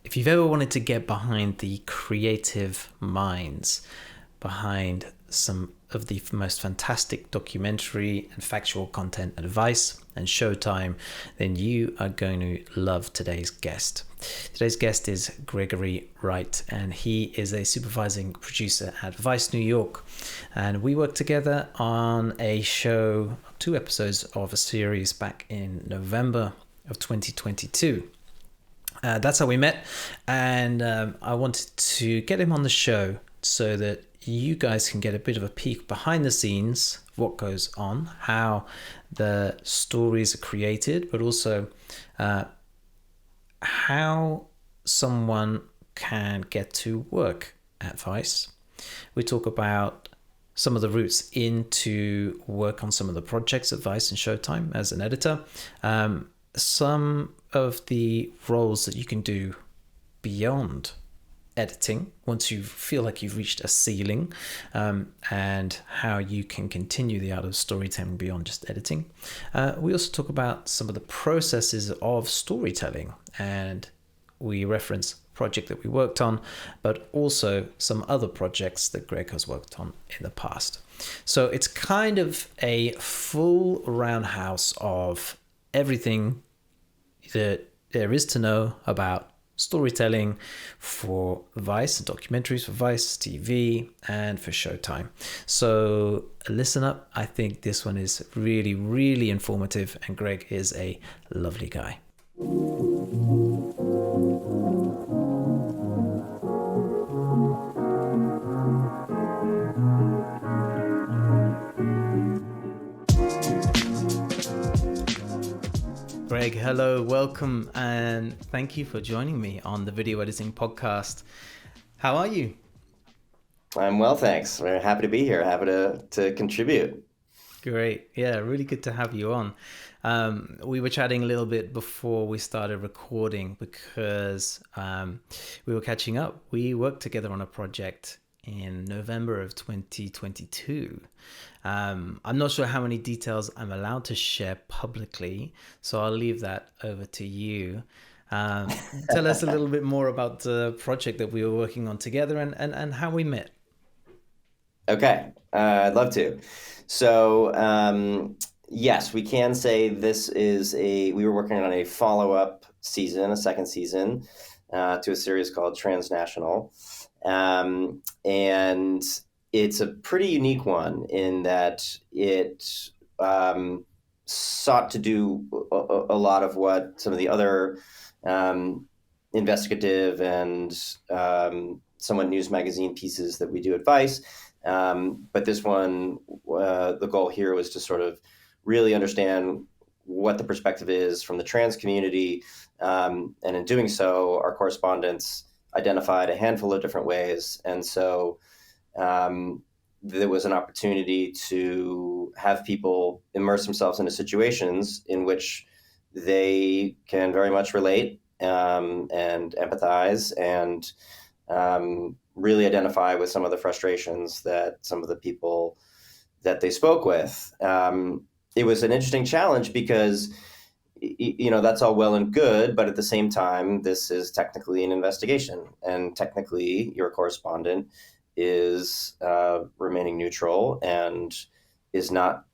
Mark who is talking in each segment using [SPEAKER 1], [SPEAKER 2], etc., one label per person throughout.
[SPEAKER 1] if you've ever wanted to get behind the creative minds behind some of the most fantastic documentary and factual content at Vice and Showtime, then you are going to love today's guest. Today's guest is Gregory Wright, and he is a supervising producer at Vice New York. And we worked together on a show, 2 episodes of a series back in November of 2022. That's how we met, and I wanted to get him on the show so that you guys can get a bit of a peek behind the scenes of what goes on, how the stories are created, but also how someone can get to work at Vice. We talk about some of the routes into work on some of the projects at Vice and Showtime as an editor, some of the roles that you can do beyond editing once you feel like you've reached a ceiling, and how you can continue the art of storytelling beyond just editing. We also talk about some of the processes of storytelling, and we reference a project that we worked on, but also some other projects that Greg has worked on in the past. So it's kind of a full roundhouse of everything that there is to know about storytelling for Vice and documentaries for Vice TV and for Showtime. So listen up. I think this one is really, really informative, and Greg is a lovely guy. Greg, hello, welcome, and thank you for joining me on the Video Editing Podcast. How are you?
[SPEAKER 2] I'm well, thanks. We're happy to be here, happy to contribute.
[SPEAKER 1] Great. Yeah, really good to have you on. We were chatting a little bit before we started recording because we were catching up. We worked together on a project in November of 2022. I'm not sure how many details I'm allowed to share publicly, so I'll leave that over to you. Tell us a little bit more about the project that we were working on together and how we met.
[SPEAKER 2] Okay, I'd love to. So, yes, we can say we were working on a follow-up season, a second season, to a series called Transnational. And it's a pretty unique one in that it sought to do a lot of what some of the other investigative and somewhat news magazine pieces that we do at Vice. But this one, the goal here was to sort of really understand what the perspective is from the trans community. And in doing so, our correspondents identified a handful of different ways. And so there was an opportunity to have people immerse themselves into situations in which they can very much relate and empathize and really identify with some of the frustrations that some of the people that they spoke with. It was an interesting challenge because that's all well and good, but at the same time, this is technically an investigation, and technically your correspondent is remaining neutral and is not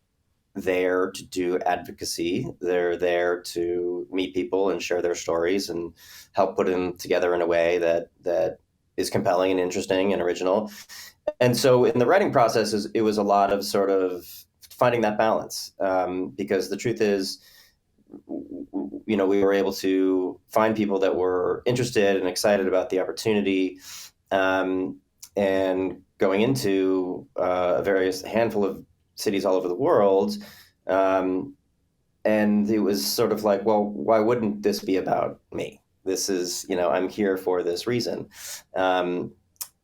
[SPEAKER 2] there to do advocacy. They're there to meet people and share their stories and help put them together in a way that is compelling and interesting and original. And so in the writing process, it was a lot of sort of finding that balance, because the truth is, we were able to find people that were interested and excited about the opportunity, and going into a various handful of cities all over the world. And it was sort of like, well, why wouldn't this be about me? This is, I'm here for this reason.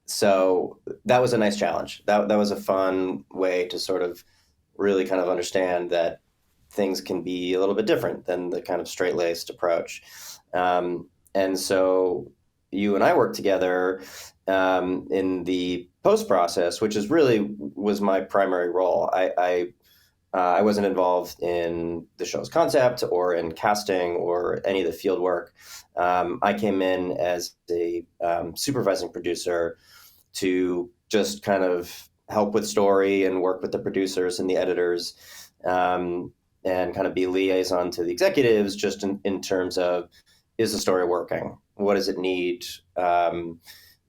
[SPEAKER 2] So that was a nice challenge. That was a fun way to sort of really kind of understand that things can be a little bit different than the kind of straight-laced approach. And so you and I worked together in the post process, which was my primary role. I I wasn't involved in the show's concept or in casting or any of the field work. I came in as a supervising producer to just kind of help with story and work with the producers and the editors, and kind of be liaison to the executives just in terms of, is the story working? What does it need?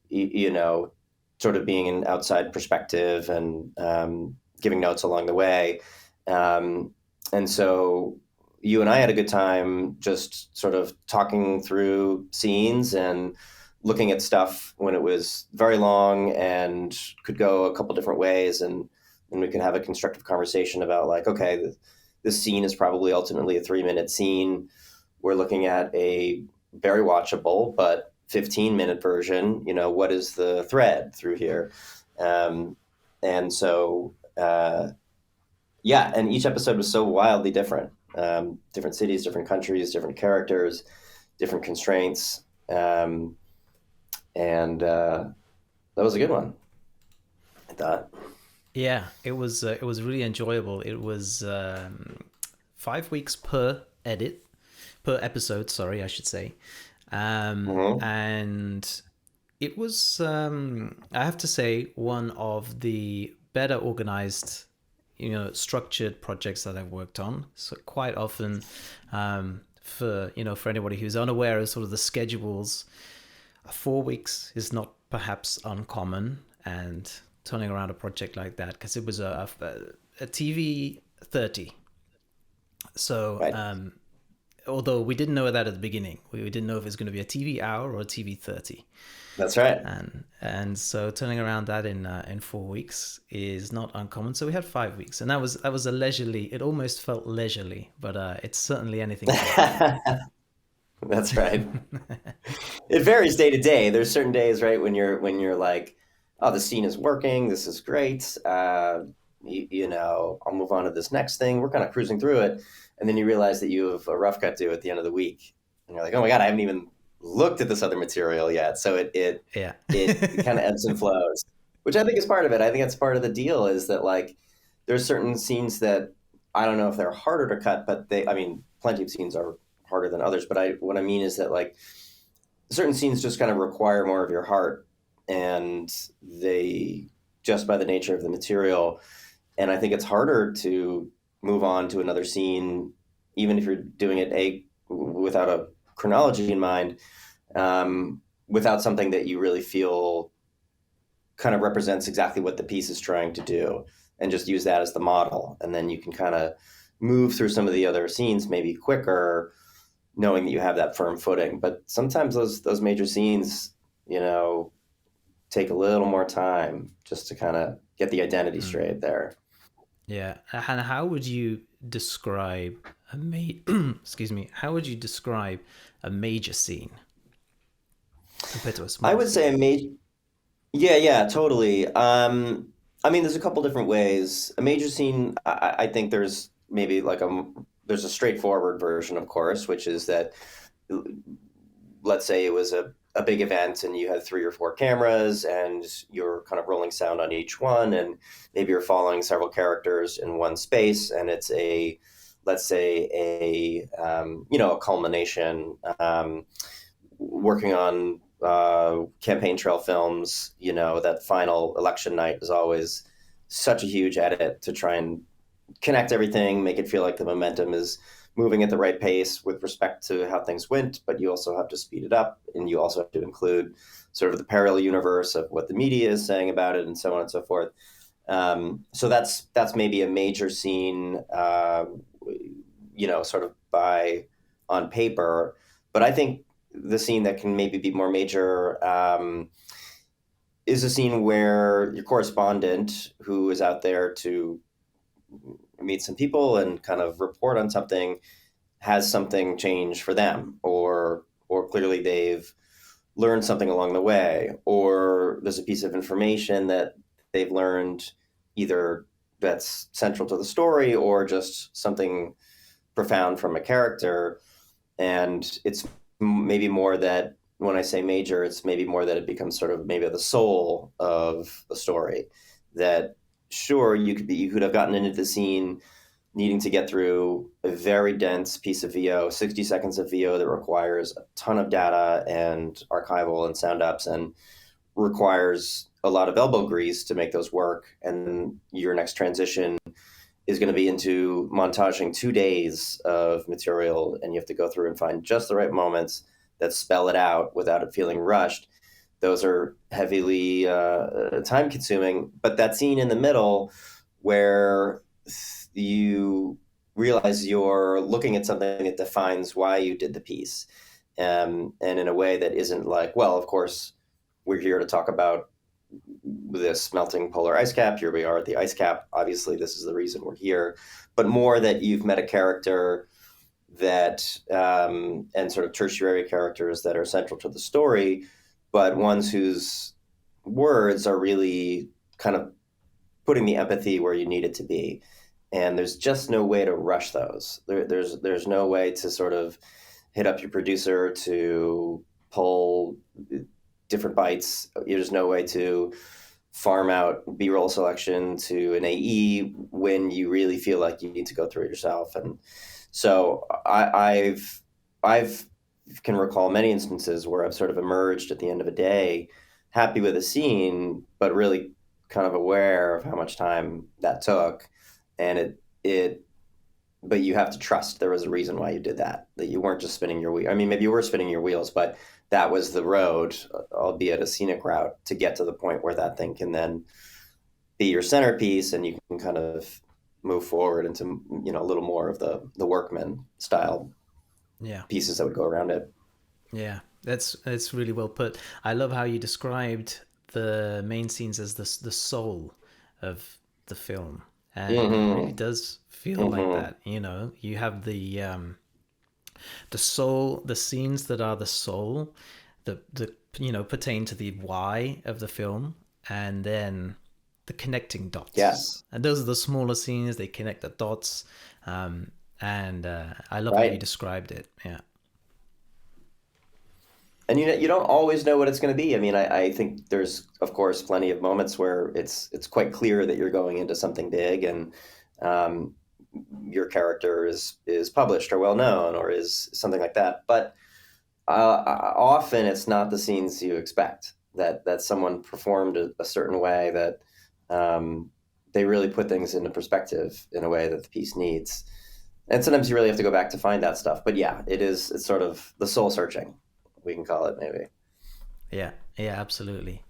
[SPEAKER 2] You know, sort of being an outside perspective and giving notes along the way. And so you and I had a good time just sort of talking through scenes and looking at stuff when it was very long and could go a couple different ways, and we could have a constructive conversation about like, okay, this scene is probably ultimately a 3-minute scene. We're looking at a very watchable but 15-minute version. You know, what is the thread through here? And so yeah, and each episode was so wildly different. Different cities, different countries, different characters, different constraints. And that was a good one, I thought.
[SPEAKER 1] Yeah, it was really enjoyable. It was 5 weeks per episode. Sorry, I should say.
[SPEAKER 2] Mm-hmm.
[SPEAKER 1] And it was, I have to say, one of the better organized, structured projects that I've worked on. So quite often, for anybody who's unaware of sort of the schedules, 4 weeks is not perhaps uncommon, and turning around a project like that, because it was a TV 30. So
[SPEAKER 2] Right.
[SPEAKER 1] although we didn't know that at the beginning, we didn't know if it was going to be a TV hour or a TV 30.
[SPEAKER 2] That's right.
[SPEAKER 1] And so turning around that in 4 weeks is not uncommon. So we had 5 weeks, and that was a leisurely. It almost felt leisurely, but it's certainly anything but.
[SPEAKER 2] That's right. It varies day to day. There's certain days, right, when you're like, oh, the scene is working. This is great. I'll move on to this next thing. We're kind of cruising through it, and then you realize that you have a rough cut due at the end of the week, and you're like, oh my god, I haven't even looked at this other material yet. So
[SPEAKER 1] Yeah.
[SPEAKER 2] it kind of ebbs and flows, which I think is part of it. I think that's part of the deal, is that like there's certain scenes that I don't know if they're harder to cut, but I mean, plenty of scenes are harder than others. But what I mean is that like certain scenes just kind of require more of your heart, and they, just by the nature of the material. And I think it's harder to move on to another scene, even if you're doing it without a chronology in mind, without something that you really feel kind of represents exactly what the piece is trying to do, and just use that as the model. And then you can kind of move through some of the other scenes maybe quicker, knowing that you have that firm footing. But sometimes those major scenes, take a little more time just to kind of get the identity straight there.
[SPEAKER 1] Yeah. And how would you describe excuse me, how would you describe a major scene compared to a
[SPEAKER 2] I
[SPEAKER 1] small
[SPEAKER 2] would
[SPEAKER 1] scene?
[SPEAKER 2] say a major, yeah, totally. I mean, there's a couple different ways. A major scene, I think there's maybe like there's a straightforward version, of course, which is that, let's say it was a big event and you had 3 or 4 cameras and you're kind of rolling sound on each one, and maybe you're following several characters in one space, and it's let's say a culmination, working on campaign trail films. That final election night is always such a huge edit to try and connect everything, make it feel like the momentum is moving at the right pace with respect to how things went, but you also have to speed it up, and you also have to include sort of the parallel universe of what the media is saying about it, and so on and so forth. So that's maybe a major scene, sort of on paper. But I think the scene that can maybe be more major, is a scene where your correspondent, who is out there to meet some people and kind of report on something, has something change for them, or clearly they've learned something along the way, or there's a piece of information that they've learned, either that's central to the story or just something profound from a character. And it's maybe more that, when I say major, it's maybe more that it becomes sort of maybe the soul of the story. That, sure, you could have gotten into the scene needing to get through a very dense piece of VO, 60 seconds of VO that requires a ton of data and archival and sound ups and requires a lot of elbow grease to make those work. And your next transition is going to be into montaging 2 days of material, and you have to go through and find just the right moments that spell it out without it feeling rushed. Those are heavily time consuming. But that scene in the middle where you realize you're looking at something that defines why you did the piece, and in a way that isn't like, well, of course, we're here to talk about this melting polar ice cap. Here we are at the ice cap. Obviously, this is the reason we're here. But more that you've met a character that, and sort of tertiary characters that are central to the story, but ones whose words are really kind of putting the empathy where you need it to be. And there's just no way to rush those. There's no way to sort of hit up your producer to pull different bites. There's no way to farm out B-roll selection to an AE when you really feel like you need to go through it yourself. And so I've can recall many instances where I've sort of emerged at the end of a day, happy with a scene, but really kind of aware of how much time that took. And but you have to trust there was a reason why you did that you weren't just spinning your wheel. I mean, maybe you were spinning your wheels, but that was the road, albeit a scenic route, to get to the point where that thing can then be your centerpiece, and you can kind of move forward into, a little more of the workman style pieces that would go around it.
[SPEAKER 1] Yeah, that's really well put. I love how you described the main scenes as the soul of the film, and it really does feel like that. You have the soul, the scenes that are the soul, the pertain to the why of the film, and then the connecting dots.
[SPEAKER 2] Yes.
[SPEAKER 1] And those are the smaller scenes. They connect the dots, and I love how you described it. Yeah.
[SPEAKER 2] And you don't always know what it's going to be. I mean, I think there's, of course, plenty of moments where it's quite clear that you're going into something big, and your character is published or well known or is something like that. But often it's not the scenes you expect. That someone performed a certain way, that they really put things into perspective in a way that the piece needs. And sometimes you really have to go back to find that stuff. But yeah, it's sort of the soul searching, we can call it, maybe.
[SPEAKER 1] Yeah, absolutely.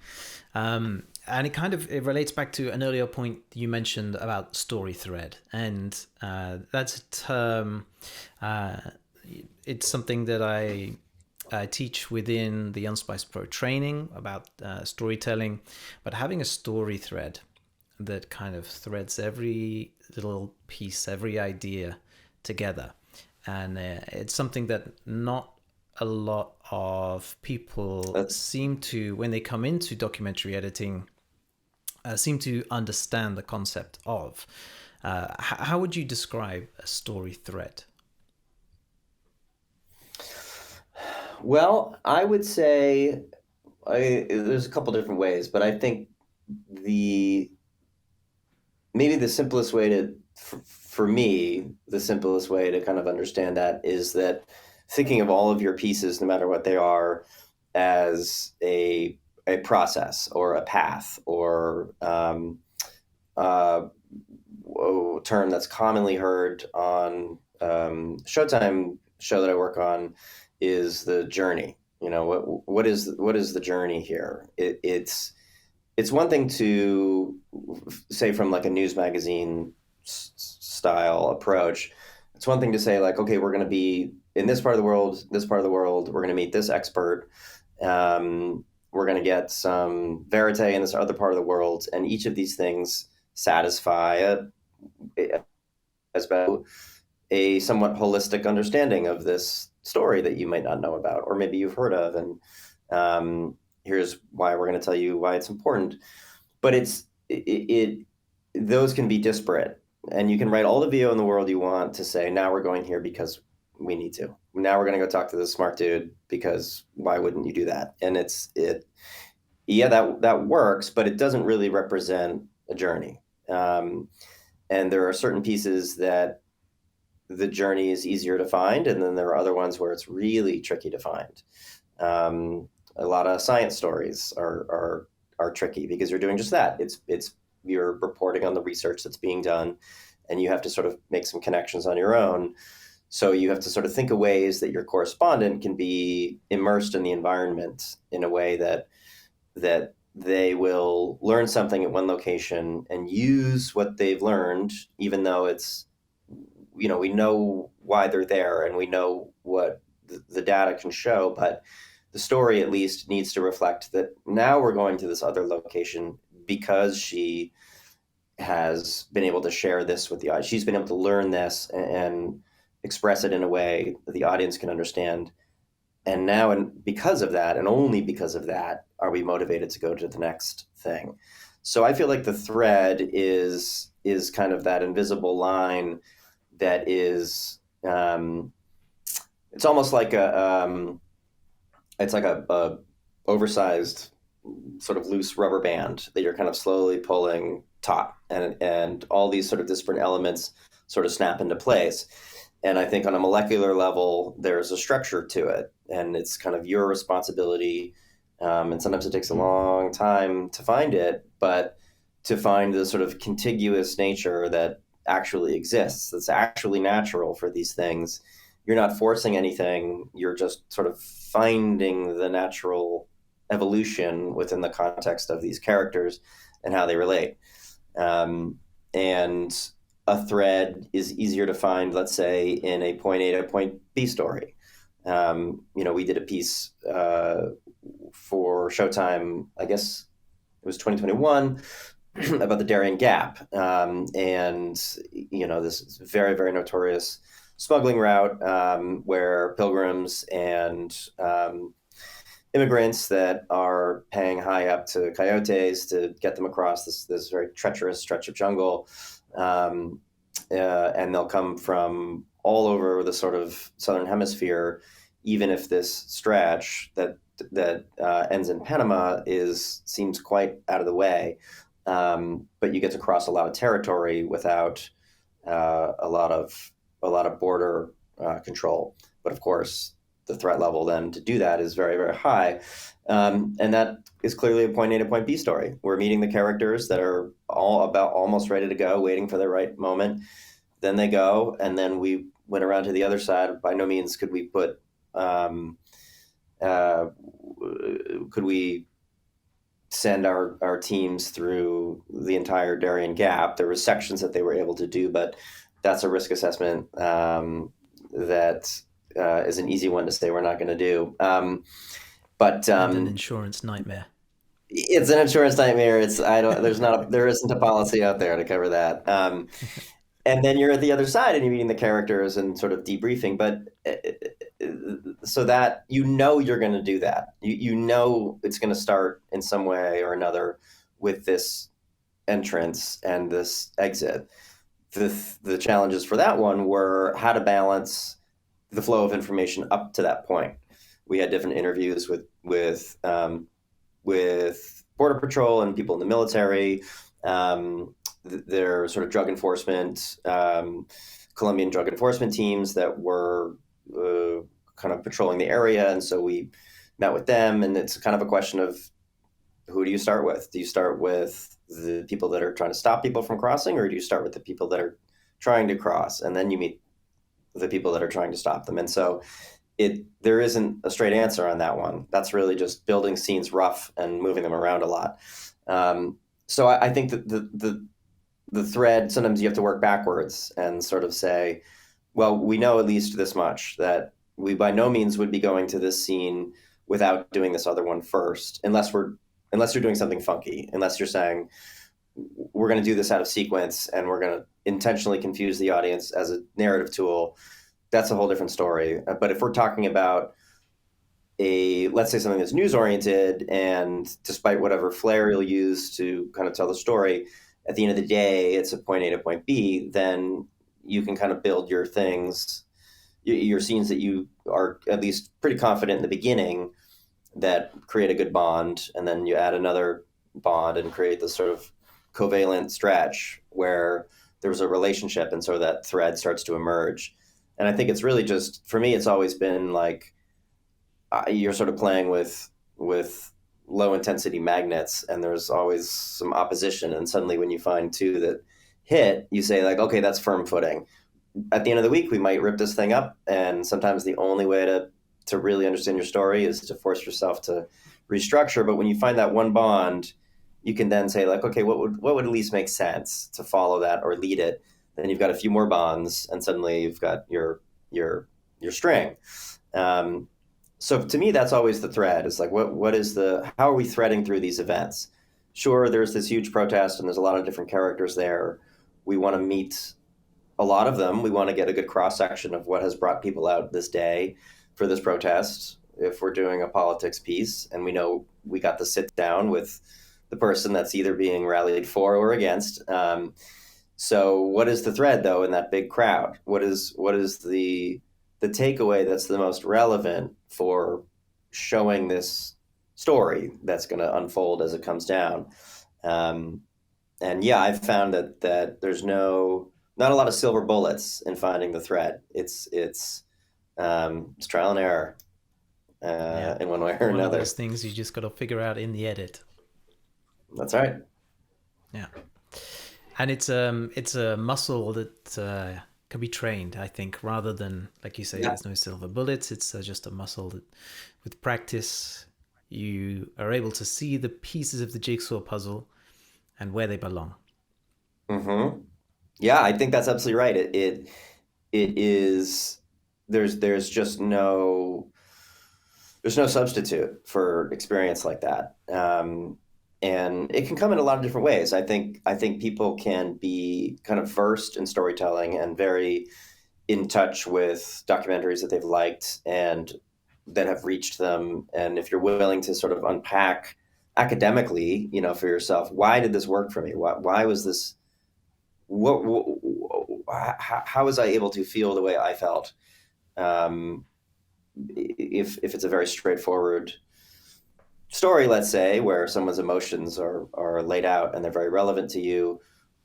[SPEAKER 1] And it relates back to an earlier point you mentioned about story thread, and that's a term. It's something that I teach within the Unsplice Pro training about storytelling, but having a story thread that kind of threads every little piece, every idea together, and it's something that not a lot of people seem to, when they come into documentary editing, seem to understand the concept of. How would you describe a story thread?
[SPEAKER 2] Well, I would say there's a couple different ways, but I think maybe the simplest way to, for me, the simplest way to kind of understand that is that thinking of all of your pieces, no matter what they are, as a process or a path or a term that's commonly heard on Showtime show that I work on is the journey. What is the journey here? It's one thing to say from like a news magazine style approach. It's one thing to say like, okay, we're going to be in this part of the world, we're going to meet this expert. We're going to get some verite in this other part of the world. And each of these things satisfy a somewhat holistic understanding of this story that you might not know about, or maybe you've heard of. And here's why we're going to tell you why it's important. But those can be disparate. And you can write all the VO in the world you want to say, now we're going here because we need to. Now we're going to go talk to this smart dude, because why wouldn't you do that? And that works, but it doesn't really represent a journey. And there are certain pieces that the journey is easier to find, and then there are other ones where it's really tricky to find. A lot of science stories are tricky because you're doing just that. It's you're reporting on the research that's being done, and you have to sort of make some connections on your own. So you have to sort of think of ways that your correspondent can be immersed in the environment in a way that they will learn something at one location and use what they've learned, even though it's, we know why they're there and we know what the data can show, but the story at least needs to reflect that now we're going to this other location because she has been able to share this with the audience. She's been able to learn this and express it in a way that the audience can understand. And now, and because of that, and only because of that, are we motivated to go to the next thing. So I feel like the thread is kind of that invisible line that is, it's almost like it's like a oversized sort of loose rubber band that you're kind of slowly pulling taut, and all these sort of disparate elements sort of snap into place. And I think on a molecular level, there's a structure to it, and it's kind of your responsibility. And sometimes it takes a long time to find it, but to find the sort of contiguous nature that actually exists, that's actually natural for these things. You're not forcing anything. You're just sort of finding the natural evolution within the context of these characters and how they relate. And a thread is easier to find, let's say, in a point A to point B story. We did a piece for Showtime, I guess it was 2021, about the Darien Gap. And, this very, very notorious smuggling route where pilgrims and immigrants that are paying high up to coyotes to get them across this very treacherous stretch of jungle. And they'll come from all over the sort of southern hemisphere, even if this stretch that ends in Panama seems quite out of the way. But you get to cross a lot of territory without a lot of border control. But of course, the threat level then to do that is very, very high. And that is clearly a point A to point B story. We're meeting the characters that are all about almost ready to go, waiting for the right moment. Then they go, and then we went around to the other side. By no means could we send our teams through the entire Darien Gap. There were sections that they were able to do, but that's a risk assessment that is an easy one to say we're not going to do. But
[SPEAKER 1] an insurance nightmare.
[SPEAKER 2] It's an insurance nightmare. There isn't a policy out there to cover that. And then you're at the other side and you're meeting the characters and sort of debriefing. But so that you're going to do that. It's going to start in some way or another with this entrance and this exit. The challenges for that one were how to balance the flow of information up to that point. We had different interviews with Border Patrol and people in the military. Their sort of drug enforcement, Colombian drug enforcement teams that were kind of patrolling the area. And so we met with them, and it's kind of a question of who do you start with? Do you start with the people that are trying to stop people from crossing, or do you start with the people that are trying to cross? And then you meet the people that are trying to stop them. And so there isn't a straight answer on that one. That's really just building scenes rough and moving them around a lot. So I think that the thread, sometimes you have to work backwards and sort of say, well, we know at least this much, that we by no means would be going to this scene without doing this other one first, unless you're doing something funky, unless you're saying we're going to do this out of sequence and we're going to intentionally confuse the audience as a narrative tool. That's a whole different story. But if we're talking about let's say something that's news oriented, and despite whatever flair you'll use to kind of tell the story, at the end of the day, it's a point A to point B, then you can kind of build your things, your scenes that you are at least pretty confident in the beginning that create a good bond. And then you add another bond and create this sort of covalent stretch where there's a relationship, and so that thread starts to emerge. And I think it's really just, for me, it's always been like you're sort of playing with low intensity magnets, and there's always some opposition. And suddenly when you find two that hit, you say like, okay, that's firm footing. At the end of the week, we might rip this thing up. And sometimes the only way to really understand your story is to force yourself to restructure. But when you find that one bond, you can then say like, okay, what would at least make sense to follow that or lead it? Then you've got a few more bonds, and suddenly you've got your string. So to me, that's always the thread. It's like, how are we threading through these events? Sure, there's this huge protest, and there's a lot of different characters there. We want to meet a lot of them. We want to get a good cross section of what has brought people out this day for this protest. If we're doing a politics piece, and we know we got to sit down with the person that's either being rallied for or against. So what is the thread though in that big crowd? What is the takeaway that's the most relevant for showing this story that's going to unfold as it comes down? And yeah, I've found that there's not a lot of silver bullets in finding the thread. It's trial and error in one way or another.
[SPEAKER 1] One of those things you just got to figure out in the edit.
[SPEAKER 2] That's right.
[SPEAKER 1] Yeah, and it's a muscle that can be trained, I think, rather than, like you say, there's no silver bullets. It's just a muscle that, with practice, you are able to see the pieces of the jigsaw puzzle and where they belong.
[SPEAKER 2] Mm-hmm. Yeah, I think that's absolutely right. It is. There's just no substitute for experience like that. And it can come in a lot of different ways. I think people can be kind of versed in storytelling and very in touch with documentaries that they've liked and that have reached them. And if you're willing to sort of unpack academically, for yourself, why did this work for me? Why was this? How was I able to feel the way I felt? If it's a very straightforward story, let's say, where someone's emotions are laid out and they're very relevant to you,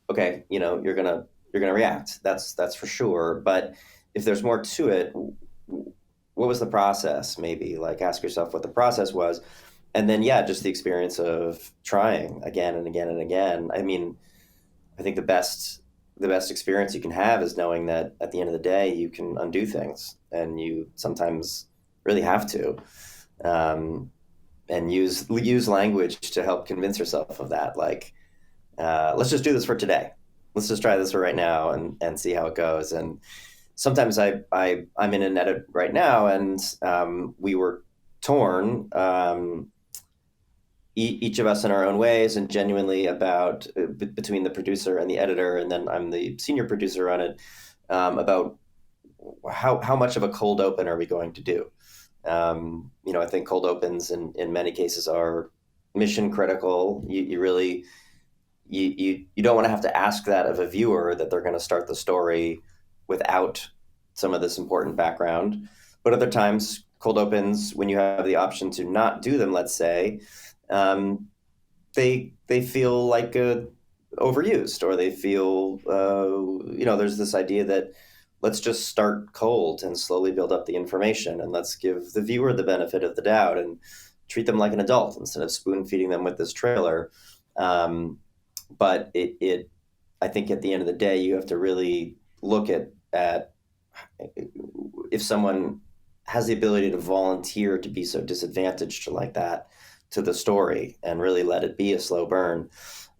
[SPEAKER 2] okay, you're gonna react. That's for sure. But if there's more to it, what was the process? Maybe like ask yourself what the process was, and then just the experience of trying again and again and again. I mean, I think the best experience you can have is knowing that at the end of the day you can undo things, and you sometimes really have to. And use language to help convince yourself of that. Like, let's just do this for today. Let's just try this for right now and see how it goes. And sometimes I'm in an edit right now, and we were torn, each of us in our own ways, and genuinely about between the producer and the editor, and then I'm the senior producer on it, about how much of a cold open are we going to do. I think cold opens in many cases are mission critical. You really, you don't want to have to ask that of a viewer, that they're going to start the story without some of this important background. But other times, cold opens, when you have the option to not do them, let's say, they feel like overused, or they feel, there's this idea that let's just start cold and slowly build up the information, and let's give the viewer the benefit of the doubt and treat them like an adult instead of spoon feeding them with this trailer. But I think at the end of the day, you have to really look at if someone has the ability to volunteer to be so disadvantaged like that to the story, and really let it be a slow burn.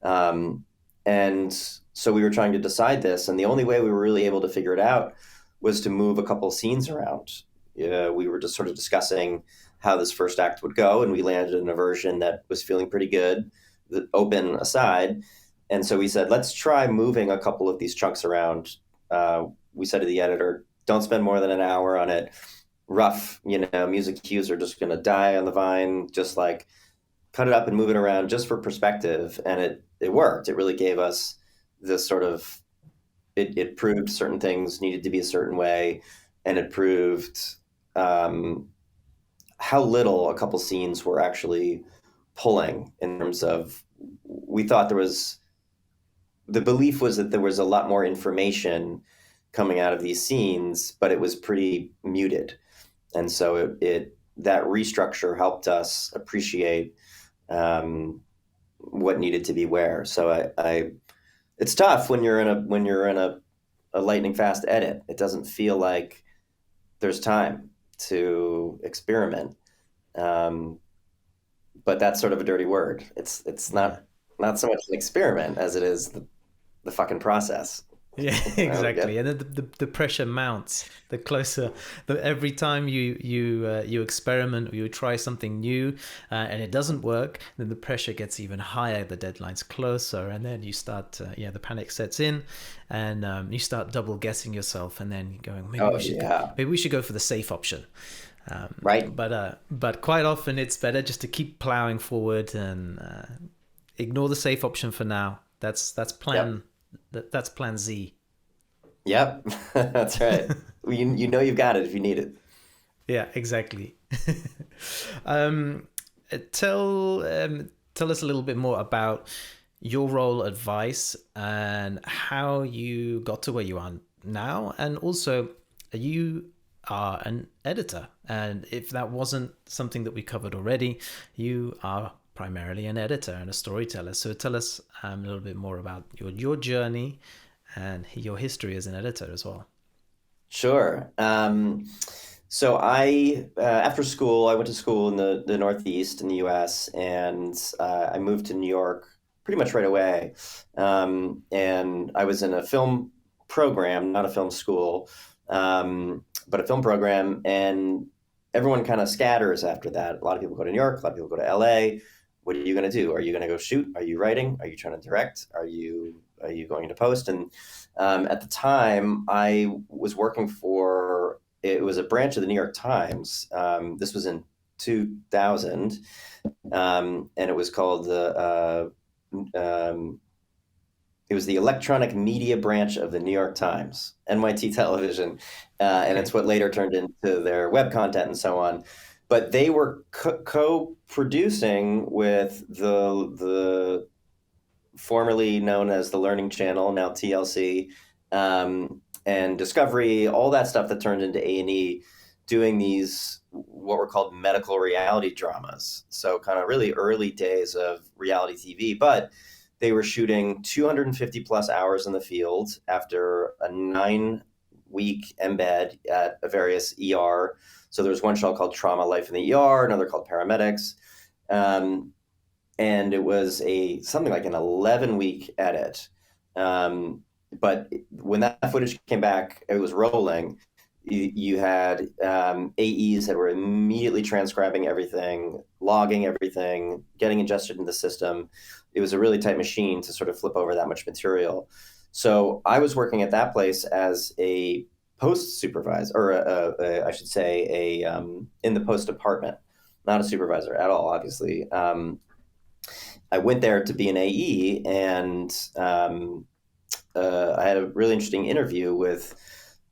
[SPEAKER 2] And so we were trying to decide this, and the only way we were really able to figure it out was to move a couple scenes around. We were just sort of discussing how this first act would go, and we landed in a version that was feeling pretty good, the open aside. And so we said, let's try moving a couple of these chunks around. We said to the editor, don't spend more than an hour on it. Rough, music cues are just going to die on the vine. Just like cut it up and move it around just for perspective. And it worked. It really gave us this sort of, it proved certain things needed to be a certain way, and it proved how little a couple scenes were actually pulling, in terms of, we thought there was the belief was that there was a lot more information coming out of these scenes, but it was pretty muted. And so that restructure helped us appreciate what needed to be where. So it's tough when you're in a lightning fast edit. It doesn't feel like there's time to experiment. But that's sort of a dirty word. It's not so much an experiment as it is the fucking process.
[SPEAKER 1] Yeah, exactly. And then the pressure mounts the closer. Every time you experiment or you try something new and it doesn't work, then the pressure gets even higher. The deadline's closer, and then you start, the panic sets in, and you start double guessing yourself, and then going, maybe we should go for the safe option.
[SPEAKER 2] Right.
[SPEAKER 1] But quite often it's better just to keep plowing forward and ignore the safe option for now. That's plan. Yep. That's plan Z.
[SPEAKER 2] Yep, that's right. You know you've got it if you need it.
[SPEAKER 1] Yeah, exactly. Tell us a little bit more about your role at Vice and how you got to where you are now, and also you are an editor, and if that wasn't something that we covered already, you are primarily an editor and a storyteller. So tell us a little bit more about your journey and your history as an editor as well.
[SPEAKER 2] Sure. So I, after school, I went to school in the Northeast in the U.S., and I moved to New York pretty much right away. And I was in a film program, not a film school, but a film program, and everyone kind of scatters after that. A lot of people go to New York, a lot of people go to L.A. What are you going to do? Are you going to go shoot? Are you writing? Are you trying to direct? Are you going into post? And at the time, I was working for, it was a branch of the New York Times. This was in 2000, and it was called it was the electronic media branch of the New York Times, NYT Television, and it's what later turned into their web content and so on. But they were co-producing with the formerly known as the Learning Channel, now TLC, and Discovery, all that stuff that turned into A&E, doing these what were called medical reality dramas. So kind of really early days of reality TV, but they were shooting 250 plus hours in the field after a 9-week embed at a various ER. So there was one show called Trauma Life in the ER, another called Paramedics. And it was something like an 11-week edit. But when that footage came back, it was rolling. You had AEs that were immediately transcribing everything, logging everything, getting ingested in the system. It was a really tight machine to sort of flip over that much material. So I was working at that place as a post supervisor, or I should say in the post department, not a supervisor at all, obviously. I went there to be an AE, and I had a really interesting interview with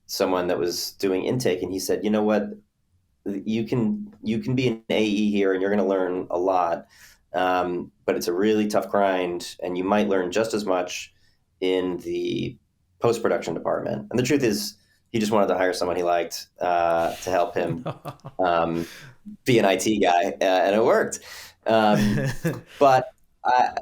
[SPEAKER 2] someone that was doing intake, and he said, "You know what? You can be an AE here, and you're going to learn a lot, but it's a really tough grind, and you might learn just as much in the post-production department." And the truth is, he just wanted to hire someone he liked to help him be an IT guy, and it worked. But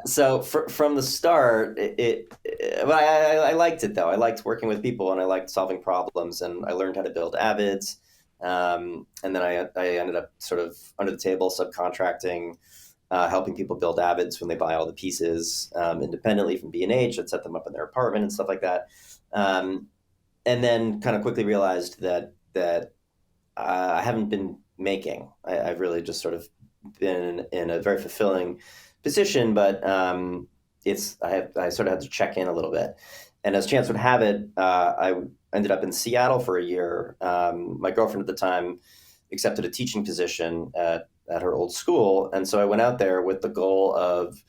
[SPEAKER 2] so from the start, I liked it though. I liked working with people, and I liked solving problems, and I learned how to build avids. And then I ended up sort of under the table subcontracting, helping people build avids when they buy all the pieces independently from B&H and set them up in their apartment and stuff like that. And then kind of quickly realized that I haven't been making. I've really just sort of been in a very fulfilling position, but I sort of had to check in a little bit. And as chance would have it, I ended up in Seattle for a year. My girlfriend at the time accepted a teaching position at her old school, and so I went out there with the goal of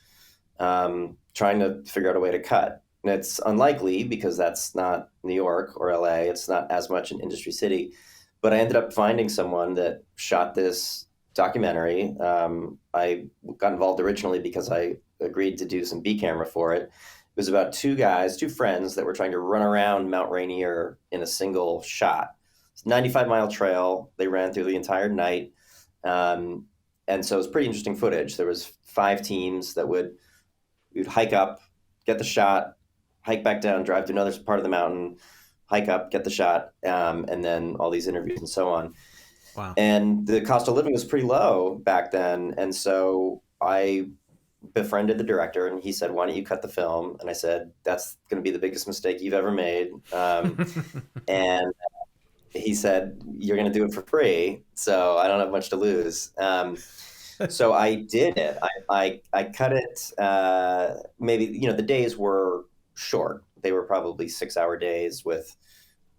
[SPEAKER 2] trying to figure out a way to cut. And it's unlikely because that's not New York or LA. It's not as much an industry city. But I ended up finding someone that shot this documentary. I got involved originally because I agreed to do some B camera for it. was about two guys, two friends that were trying to run around Mount Rainier in a single shot. It's a 95-mile trail. They ran through the entire night. And so it was pretty interesting footage. There was 5 teams that we'd hike up, get the shot, hike back down, drive to another part of the mountain, hike up, get the shot, and then all these interviews and so on.
[SPEAKER 1] Wow.
[SPEAKER 2] And the cost of living was pretty low back then. And so I befriended the director, and he said, "Why don't you cut the film?" And I said, "That's going to be the biggest mistake you've ever made." And he said, "You're going to do it for free, so I don't have much to lose." So I did it. I cut it. Maybe, the days were short. They were probably 6-hour days with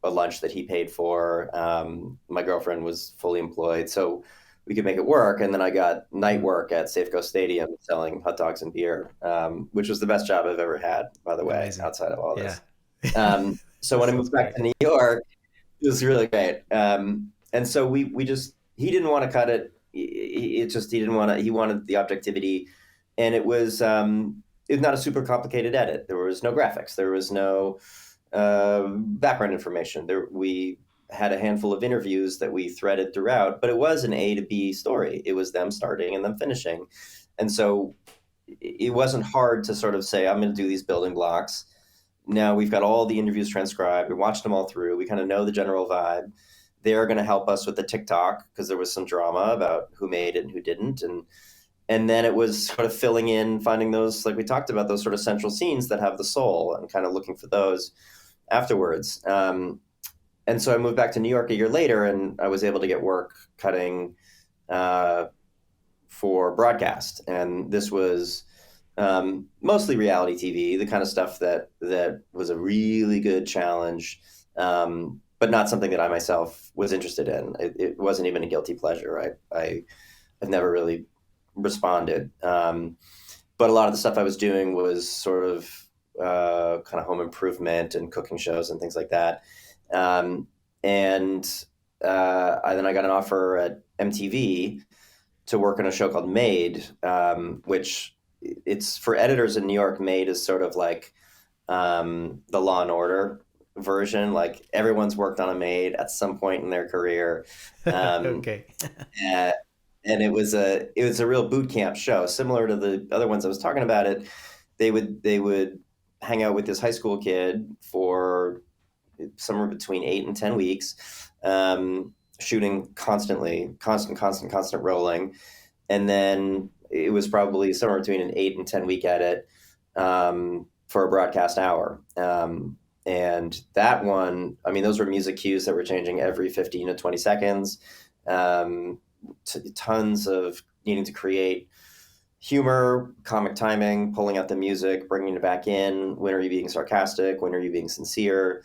[SPEAKER 2] a lunch that he paid for. My girlfriend was fully employed, so we could make it work. And then I got night work at Safeco Stadium selling hot dogs and beer, which was the best job I've ever had, by the way,
[SPEAKER 1] Amazing.
[SPEAKER 2] outside of all this.
[SPEAKER 1] Yeah.
[SPEAKER 2] So when I moved back to New York, it was really great. And so he didn't want to cut it. He didn't want to, he wanted the objectivity. And it was not a super complicated edit. There was no graphics. There was no background information. We had a handful of interviews that we threaded throughout, but it was an A to B story. It was them starting and them finishing. And so it wasn't hard to sort of say, I'm going to do these building blocks. Now we've got all the interviews transcribed. We watched them all through. We kind of know the general vibe. They're going to help us with the TikTok because there was some drama about who made it and who didn't. And then it was sort of filling in, finding those, like we talked about, those sort of central scenes that have the soul, and kind of looking for those afterwards. And so I moved back to New York a year later, and I was able to get work cutting for broadcast. And this was mostly reality TV, the kind of stuff that was a really good challenge, but not something that I myself was interested in. It wasn't even a guilty pleasure. I've never really responded. But a lot of the stuff I was doing was sort of kind of home improvement and cooking shows and things like that. And then I got an offer at MTV to work on a show called Made, which it's for editors in New York. Made is sort of like the Law and Order version. Like everyone's worked on a Made at some point in their career.
[SPEAKER 1] Okay.
[SPEAKER 2] And it was a real boot camp show, similar to the other ones I was talking about. They would hang out with this high school kid for somewhere between 8 and 10 weeks, shooting constantly, constant rolling. And then it was probably somewhere between an 8 and 10 week edit for a broadcast hour. And that one, I mean, those were music cues that were changing every 15 to 20 seconds. Tons of needing to create humor, comic timing, pulling out the music, bringing it back in. When are you being sarcastic? When are you being sincere?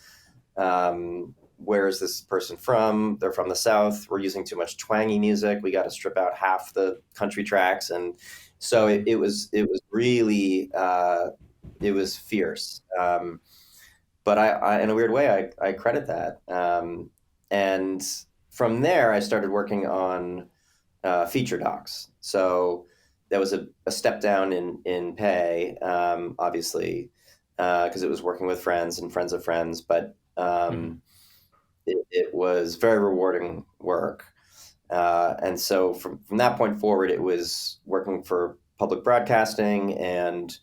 [SPEAKER 2] Where is this person from? They're from the South. We're using too much twangy music. We got to strip out half the country tracks. And so it was really, it was fierce. But I in a weird way, I credit that. And from there, I started working on feature docs. So that was a step down in pay, obviously, because it was working with friends and friends of friends. But it was very rewarding work. And so from that point forward, it was working for public broadcasting, and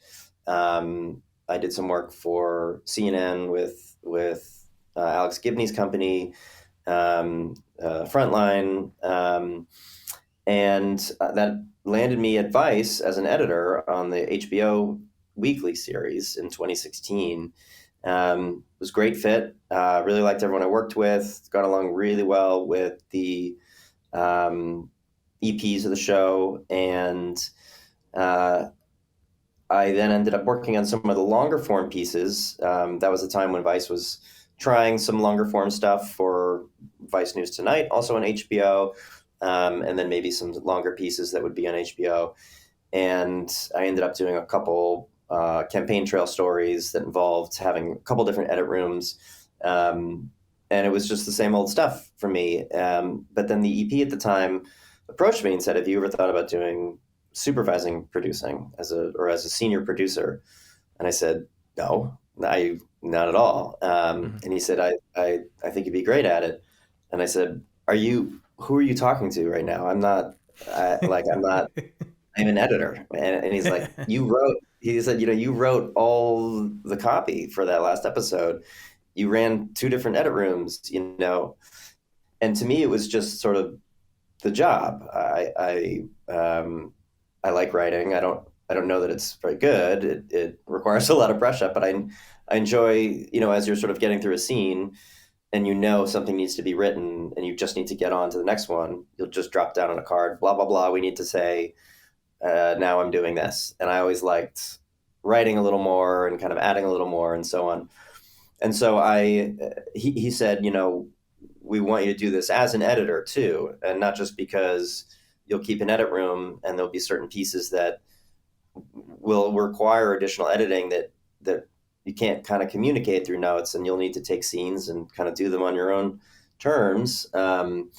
[SPEAKER 2] I did some work for CNN with Alex Gibney's company, Frontline, and that landed me at Vice as an editor on the HBO weekly series in 2016. It was a great fit. Really liked everyone I worked with. Got along really well with the EPs of the show, and I then ended up working on some of the longer form pieces. That was the time when Vice was trying some longer form stuff for Vice News Tonight, also on HBO, and then maybe some longer pieces that would be on HBO. And I ended up doing a couple campaign trail stories that involved having a couple different edit rooms. And it was just the same old stuff for me. But then the EP at the time approached me and said, "Have you ever thought about doing supervising producing as a senior producer?" And I said, no, not at all.
[SPEAKER 1] Hmm.
[SPEAKER 2] And he said, I think you'd be great at it. And I said, who are you talking to right now? I'm not, I'm an editor. And he's like, he said, you wrote all the copy for that last episode. You ran two different edit rooms, and to me, it was just sort of the job. I like writing. I don't know that it's very good. It requires a lot of brush up, but I enjoy, as you're sort of getting through a scene and something needs to be written and you just need to get on to the next one, you'll just drop down on a card, blah, blah, blah. We need to say, now I'm doing this. And I always liked writing a little more and kind of adding a little more and so on. And so he said, we want you to do this as an editor too, and not just because you'll keep an edit room and there'll be certain pieces that will require additional editing that you can't kind of communicate through notes, and you'll need to take scenes and kind of do them on your own terms. And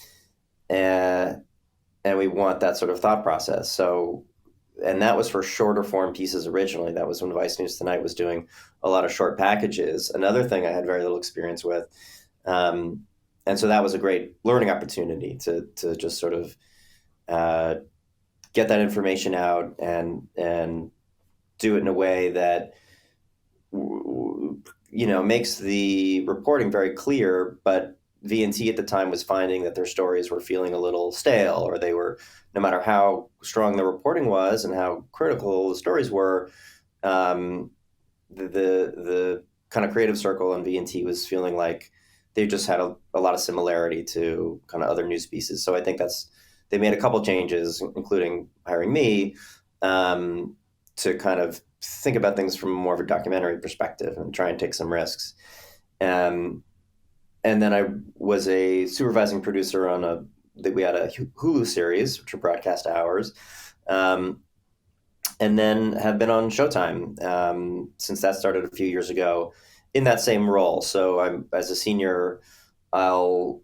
[SPEAKER 2] we want that sort of thought process. So, and that was for shorter form pieces originally. That was when Vice News Tonight was doing a lot of short packages. Another thing I had very little experience with. And so that was a great learning opportunity to just sort of get that information out and do it in a way that makes the reporting very clear. But VNT at the time was finding that their stories were feeling a little stale, or they were, no matter how strong the reporting was and how critical the stories were, the kind of creative circle in VNT was feeling like they just had a lot of similarity to kind of other news pieces. So I think they made a couple changes, including hiring me, to kind of think about things from more of a documentary perspective and try and take some risks. And then I was a supervising producer we had a Hulu series, which were broadcast hours, and then have been on Showtime since that started a few years ago in that same role. So as a senior, I'll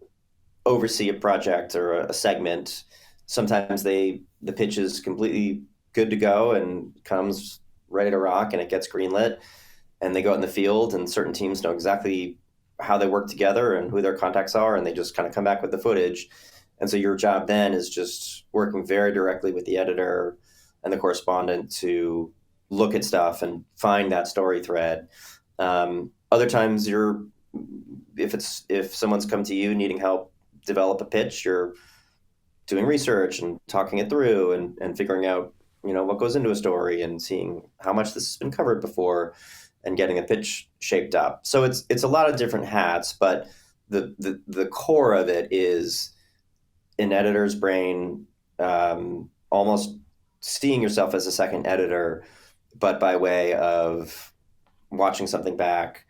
[SPEAKER 2] oversee a project or a segment. Sometimes the pitch is completely good to go and comes ready to rock, and it gets greenlit, and they go out in the field, and certain teams know exactly how they work together and who their contacts are, and they just kind of come back with the footage. And so your job then is just working very directly with the editor and the correspondent to look at stuff and find that story thread. Other times if someone's come to you needing help develop a pitch, you're doing research and talking it through and figuring out, what goes into a story and seeing how much this has been covered before and getting a pitch shaped up. So it's a lot of different hats, but the core of it is an editor's brain, almost seeing yourself as a second editor, but by way of watching something back,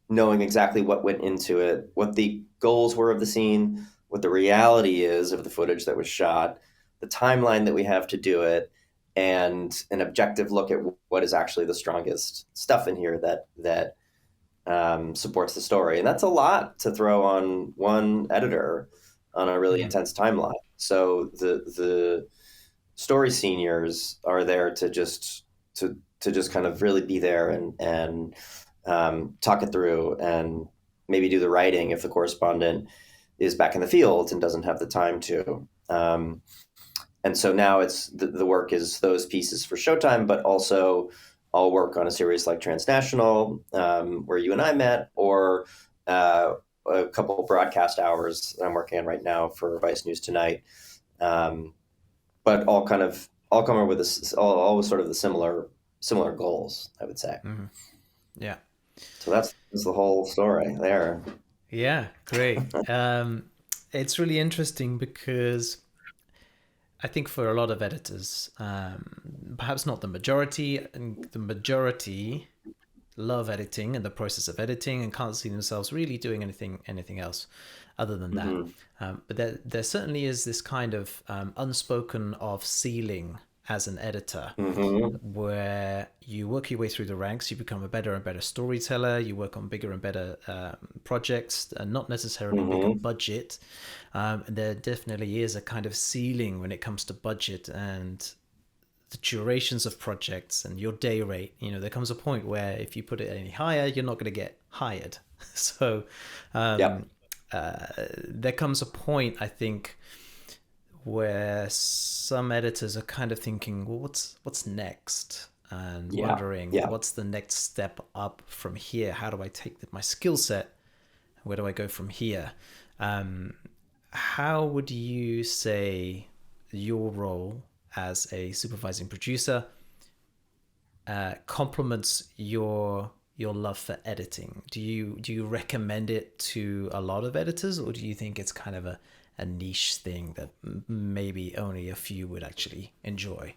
[SPEAKER 2] knowing exactly what went into it, what the goals were of the scene, what the reality is of the footage that was shot, the timeline that we have to do it, and an objective look at what is actually the strongest stuff in here that supports the story. And that's a lot to throw on one editor on a really intense timeline. So the story seniors are there to just kind of really be there and talk it through and maybe do the writing if the correspondent is back in the field and doesn't have the time to. And so now it's the work is those pieces for Showtime, but also I'll work on a series like Transnational, where you and I met, or a couple of broadcast hours that I'm working on right now for Vice News Tonight. But all come up with all sort of the similar goals, I would say.
[SPEAKER 1] Hmm. Yeah.
[SPEAKER 2] So that's the whole story there.
[SPEAKER 1] Yeah, great. It's really interesting because I think for a lot of editors, perhaps not the majority, and the majority love editing and the process of editing and can't see themselves really doing anything else other than that.
[SPEAKER 2] Mm-hmm.
[SPEAKER 1] But there certainly is this kind of unspoken of ceiling as an editor,
[SPEAKER 2] Mm-hmm.
[SPEAKER 1] where you work your way through the ranks, you become a better and better storyteller, you work on bigger and better projects, and not necessarily bigger
[SPEAKER 2] Mm-hmm.
[SPEAKER 1] budget. And there definitely is a kind of ceiling when it comes to budget and the durations of projects and your day rate. There comes a point where if you put it any higher, you're not going to get hired. So
[SPEAKER 2] Yep.
[SPEAKER 1] there comes a point, I think, where some editors are kind of thinking, well, what's next? And
[SPEAKER 2] Yeah.
[SPEAKER 1] wondering,
[SPEAKER 2] Yeah.
[SPEAKER 1] what's the next step up from here? How do I take my skill set? Where do I go from here? How would you say your role as a supervising producer complements your love for editing? Do you recommend it to a lot of editors, or do you think it's kind of a niche thing that maybe only a few would actually enjoy?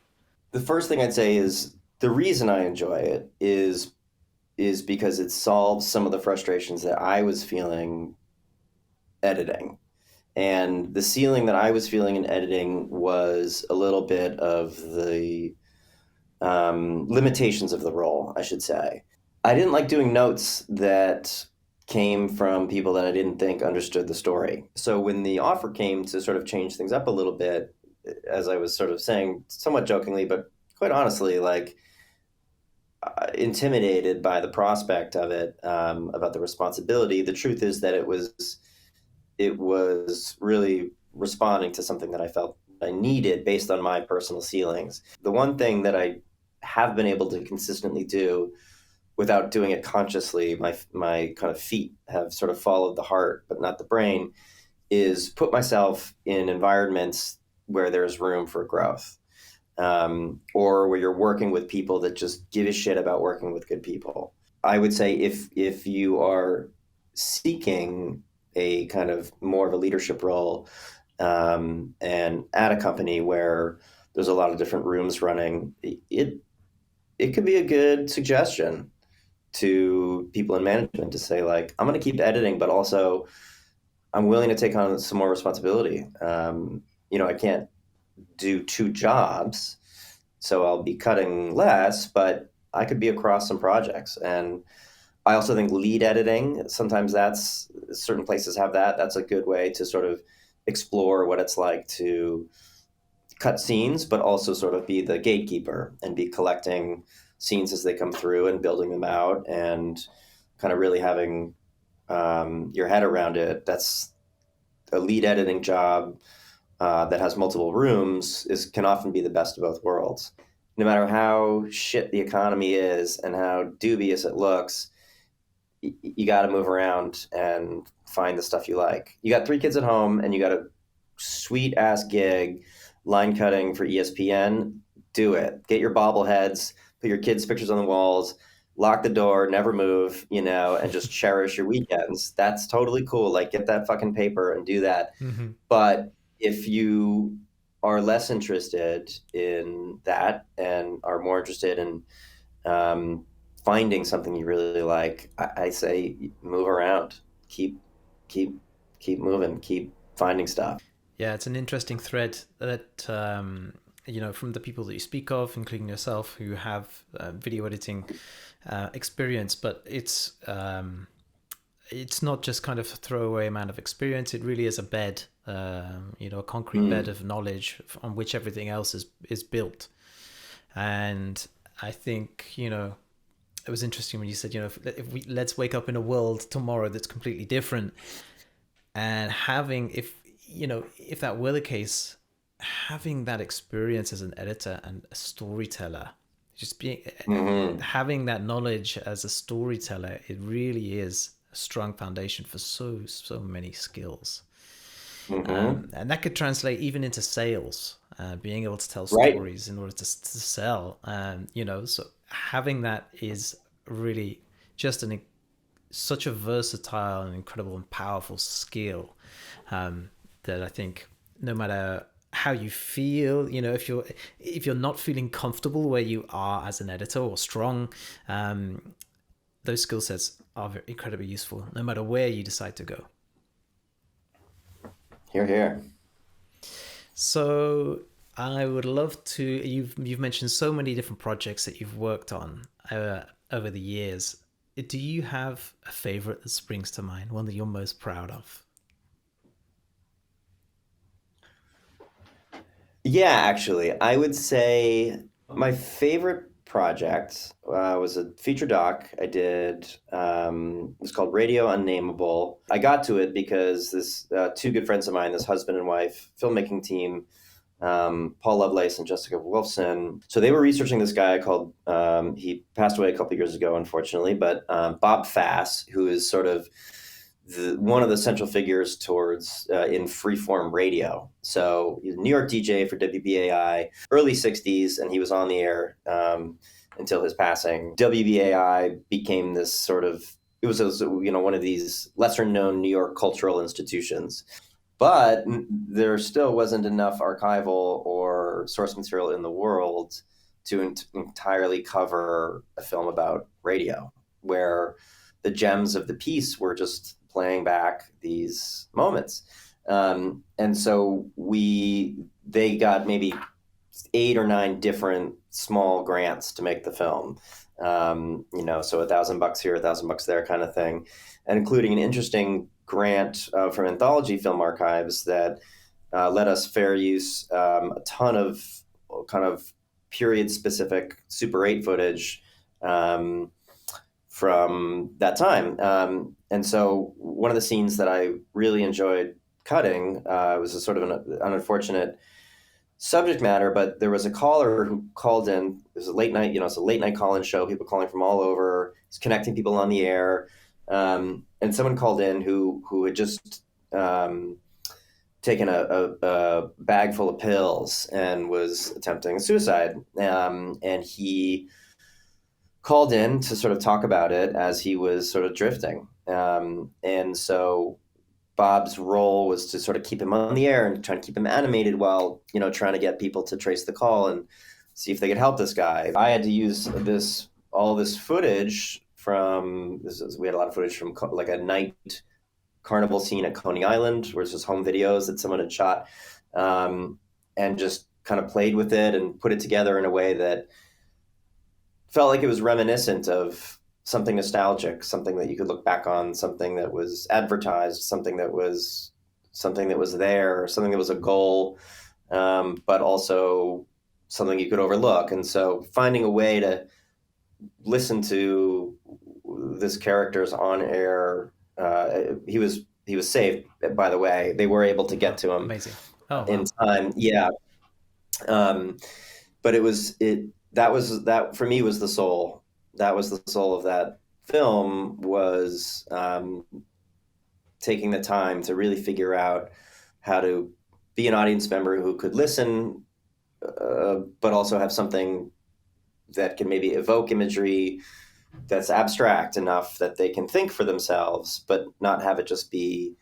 [SPEAKER 2] The first thing I'd say is the reason I enjoy it is because it solves some of the frustrations that I was feeling editing. And the ceiling that I was feeling in editing was a little bit of the limitations of the role, I should say. I didn't like doing notes that came from people that I didn't think understood the story. So when the offer came to sort of change things up a little bit, as I was sort of saying, somewhat jokingly, but quite honestly, like intimidated by the prospect of it, about the responsibility. The truth is that it was really responding to something that I felt I needed based on my personal ceilings. The one thing that I have been able to consistently do without doing it consciously, my kind of feet have sort of followed the heart, but not the brain, is put myself in environments where there's room for growth, or where you're working with people that just give a shit about working with good people. I would say if you are seeking a kind of more of a leadership role, and at a company where there's a lot of different rooms running, it could be a good suggestion to people in management to say, like, I'm going to keep editing, but also I'm willing to take on some more responsibility. I can't do two jobs, so I'll be cutting less, but I could be across some projects. And I also think lead editing, sometimes that's certain places have that. That's a good way to sort of explore what it's like to cut scenes, but also sort of be the gatekeeper and be collecting scenes as they come through and building them out and kind of really having your head around it. That's a lead editing job that has multiple rooms can often be the best of both worlds. No matter how shit the economy is and how dubious it looks, you got to move around and find the stuff you like. You got 3 kids at home and you got a sweet ass gig line cutting for ESPN. Do it. Get your bobbleheads, put your kids' pictures on the walls, lock the door, never move, and just cherish your weekends. That's totally cool. Like, get that fucking paper and do that.
[SPEAKER 1] Mm-hmm.
[SPEAKER 2] But if you are less interested in that and are more interested in finding something you really like, I say move around, keep moving, keep finding stuff.
[SPEAKER 1] Yeah, it's an interesting thread that from the people that you speak of, including yourself, who have video editing experience, but it's not just kind of a throwaway amount of experience. It really is a bed, a concrete bed of knowledge on which everything else is built. And I think, it was interesting when you said, let's wake up in a world tomorrow that's completely different. And if that were the case, having that experience as an editor and a storyteller, just having that knowledge as a storyteller, it really is a strong foundation for so many skills. And that could translate even into sales, being able to tell stories in order to sell. So having that is really just such a versatile and incredible and powerful skill, that I think no matter how you feel, if you're not feeling comfortable where you are as an editor or strong, those skill sets are incredibly useful no matter where you decide to go.
[SPEAKER 2] Hear, hear.
[SPEAKER 1] So I would love to. You've mentioned so many different projects that you've worked on over the years. Do you have a favorite that springs to mind, one that you're most proud of?
[SPEAKER 2] Yeah, actually, I would say My favorite project was a feature doc I did. It was called Radio Unnameable. I got to it because this two good friends of mine, this husband and wife filmmaking team, Paul Lovelace and Jessica Wolfson. So they were researching this guy called, he passed away a couple of years ago, unfortunately, but Bob Fass, who is sort of one of the central figures towards in freeform radio. So he's a New York DJ for WBAI, early 60s, and he was on the air until his passing. WBAI became this sort of, it was one of these lesser known New York cultural institutions. But there still wasn't enough archival or source material in the world to entirely cover a film about radio, where the gems of the piece were just playing back these moments. And so they got maybe 8 or 9 different small grants to make the film. So $1,000 here, $1,000 there kind of thing. And including an interesting grant from Anthology Film Archives that let us fair use a ton of kind of period specific Super 8 footage from that time. And so one of the scenes that I really enjoyed cutting was a sort of an unfortunate subject matter, but there was a caller who called in. It was a late night, it's a late night call-in show, people calling from all over. It's connecting people on the air. And someone called in who had just taken a bag full of pills and was attempting suicide. And he called in to sort of talk about it as he was sort of drifting. And so Bob's role was to sort of keep him on the air and try to keep him animated while, trying to get people to trace the call and see if they could help this guy. I had to use all this footage we had a lot of footage from like a night carnival scene at Coney Island, where it's just home videos that someone had shot, and just kind of played with it and put it together in a way that felt like it was reminiscent of something nostalgic, something that you could look back on, something that was advertised, something that was there, something that was a goal, but also something you could overlook. And so finding a way to listen to this character's on air, he was saved, by the way. They were able to get to him.
[SPEAKER 1] Amazing. Oh, wow.
[SPEAKER 2] In time. Yeah. But that for me was the soul. That was the soul of that film, was taking the time to really figure out how to be an audience member who could listen, but also have something that can maybe evoke imagery that's abstract enough that they can think for themselves, but not have it just be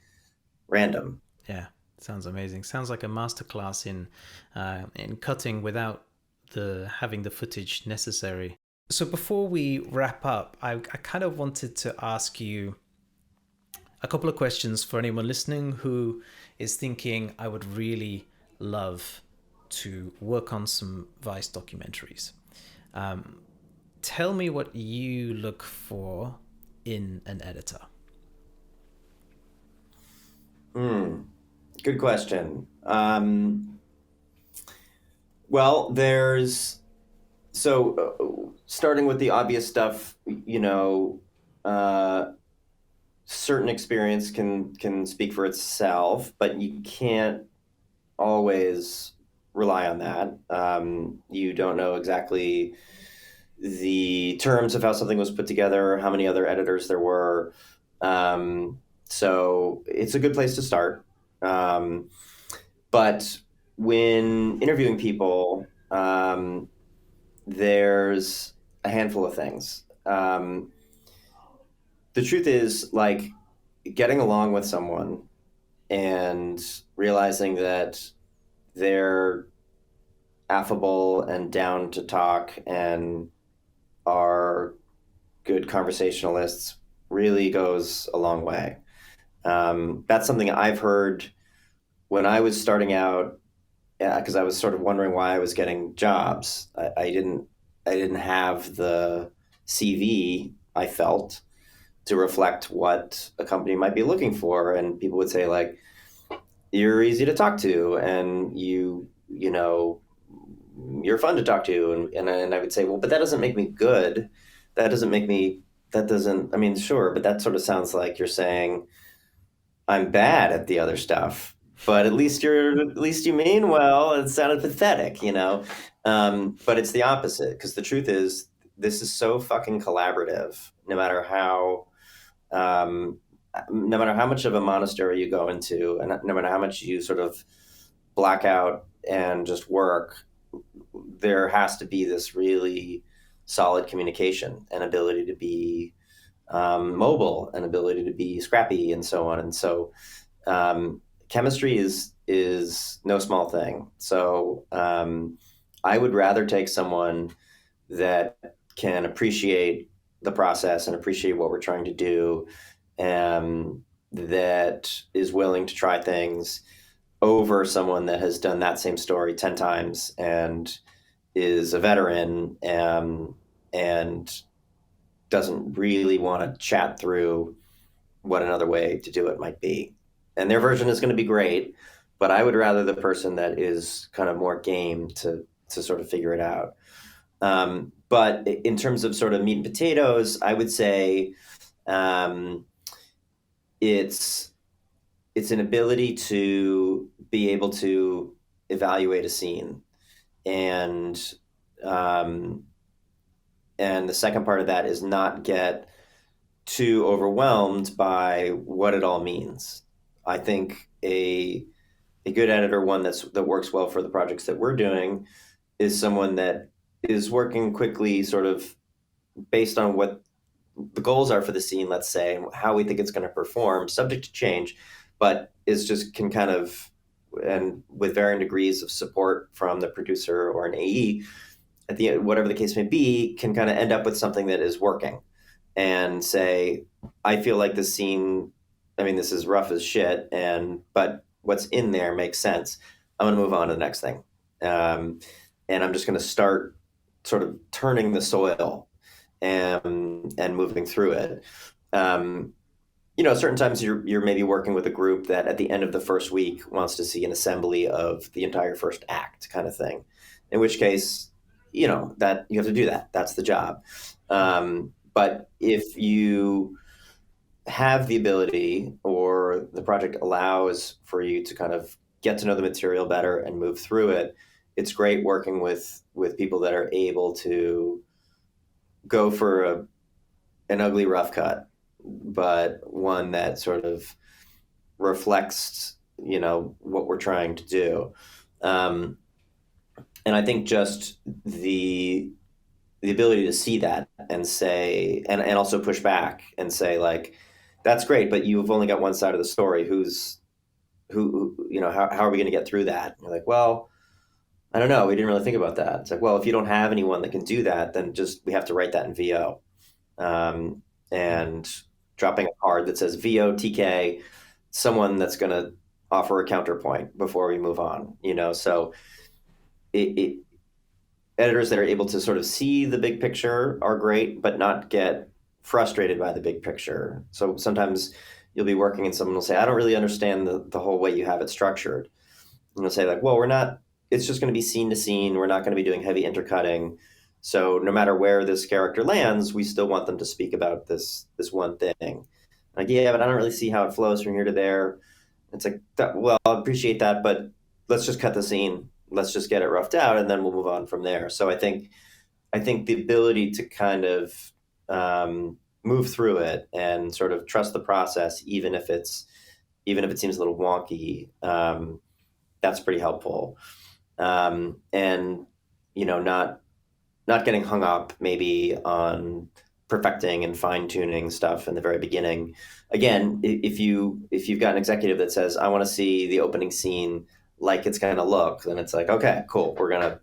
[SPEAKER 2] random.
[SPEAKER 1] Yeah, sounds amazing. Sounds like a masterclass in cutting without having the footage necessary. So before we wrap up, I kind of wanted to ask you a couple of questions for anyone listening who is thinking, I would really love to work on some Vice documentaries. Tell me what you look for in an editor.
[SPEAKER 2] Good question. Well, starting with the obvious stuff, certain experience can speak for itself, but you can't always rely on that. You don't know exactly the terms of how something was put together, how many other editors there were. So it's a good place to start. But when interviewing people, there's a handful of things. The truth is, like, getting along with someone and realizing that they're affable and down to talk and are good conversationalists really goes a long way. That's something I've heard when I was starting out, because I was sort of wondering why I was getting jobs. I didn't have the CV, I felt, to reflect what a company might be looking for. And people would say, like, you're easy to talk to, and you you're fun to talk to. And I would say, well, but that doesn't make me good. That doesn't make me, that doesn't, I mean, sure, but that sort of sounds like you're saying I'm bad at the other stuff, but at least you mean well. It sounded pathetic, you know? But it's the opposite, because the truth is, this is so fucking collaborative, um, no matter how much of a monastery you go into, and no matter how much you sort of black out and just work, there has to be this really solid communication and ability to be mobile and ability to be scrappy and so on. And so chemistry is no small thing. So I would rather take someone that can appreciate the process and appreciate what we're trying to do, and that is willing to try things, over someone that has done that same story 10 times and is a veteran, and doesn't really want to chat through what another way to do it might be. And their version is going to be great, but I would rather the person that is kind of more game to sort of figure it out. But in terms of sort of meat and potatoes, I would say it's an ability to be able to evaluate a scene, and the second part of that is not get too overwhelmed by what it all means. I think a good editor, one that works well for the projects that we're doing, is someone that is working quickly, sort of based on what the goals are for the scene, let's say, and how we think it's going to perform, subject to change, but is just can kind of, and with varying degrees of support from the producer or an AE, at the end, whatever the case may be, can kind of end up with something that is working, and say, I feel like this scene, I mean, this is rough as shit, but what's in there makes sense. I'm going to move on to the next thing. And I'm just going to start sort of turning the soil and moving through it. Certain times you're maybe working with a group that at the end of the first week wants to see an assembly of the entire first act, kind of thing. In which case, that you have to do that. That's the job. But if you have the ability, or the project allows for you to kind of get to know the material better and move through it, it's great working with people that are able to go for an ugly rough cut, but one that sort of reflects, what we're trying to do. And I think just the ability to see that and say, and also push back and say, like, that's great, but you've only got one side of the story. How are we going to get through that? And you're like, well, I don't know. We didn't really think about that. It's like, well, if you don't have anyone that can do that, then we have to write that in VO. And dropping a card that says VO TK, someone that's going to offer a counterpoint before we move on, so editors that are able to sort of see the big picture are great, but not get frustrated by the big picture. So sometimes you'll be working and someone will say, I don't really understand the whole way you have it structured. And they'll say, like, well, it's just going to be scene to scene. We're not going to be doing heavy intercutting. So no matter where this character lands, we still want them to speak about this one thing. Like, yeah, but I don't really see how it flows from here to there. It's like, well, I appreciate that, but let's just cut the scene. Let's just get it roughed out, and then we'll move on from there. So I think the ability to kind of move through it and sort of trust the process, even if it seems a little wonky, that's pretty helpful. And not getting hung up maybe on perfecting and fine tuning stuff in the very beginning. Again, if you've got an executive that says, I want to see the opening scene like it's going to look, then it's like, okay, cool. We're going